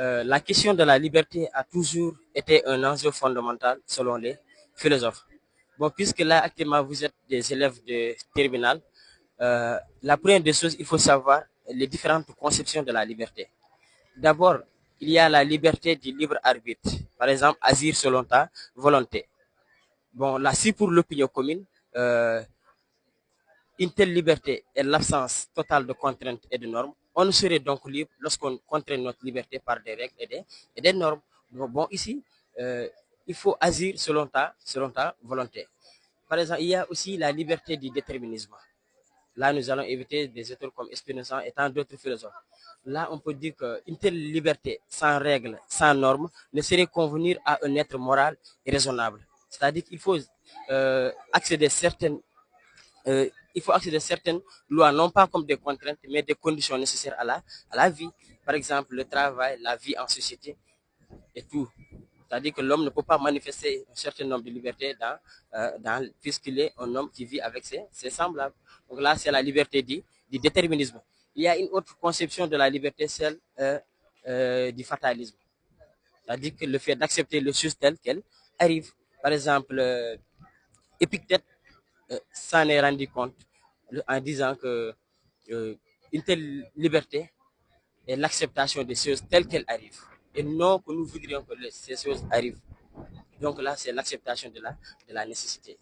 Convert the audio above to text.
La question de la liberté a toujours été un enjeu fondamental selon les philosophes. Bon, puisque là, actuellement, vous êtes des élèves de terminale, la première des choses, il faut savoir les différentes conceptions de la liberté. D'abord, il y a la liberté du libre arbitre. Par exemple, agir selon ta volonté. Bon, là, si pour l'opinion commune, euh, une telle liberté est l'absence totale de contraintes et de normes. On ne serait donc libre lorsqu'on contraint notre liberté par des règles et des normes. Bon, ici, euh, il faut agir selon ta volonté. Par exemple, il y a aussi la liberté du déterminisme. Là, nous allons éviter des auteurs comme Spinoza et tant d'autres philosophes. Là, on peut dire qu'une telle liberté sans règles, sans normes, ne saurait convenir à un être moral et raisonnable. C'est-à-dire qu'il faut accéder certaines il faut accéder à certaines lois, non pas comme des contraintes, mais des conditions nécessaires à la vie. Par exemple, le travail, la vie en société et tout. C'est-à-dire que l'homme ne peut pas manifester un certain nombre de libertés puisqu'il est un homme qui vit avec ses semblables. Donc là, c'est la liberté du déterminisme. Il y a une autre conception de la liberté, celle du fatalisme. C'est-à-dire que le fait d'accepter les choses telles qu'elles arrivent. Par exemple, Épictète s'en est rendu compte en disant que une telle liberté est l'acceptation des choses telles qu'elles arrivent. Et non que nous voudrions que ces choses arrivent. Donc là, c'est l'acceptation de la nécessité.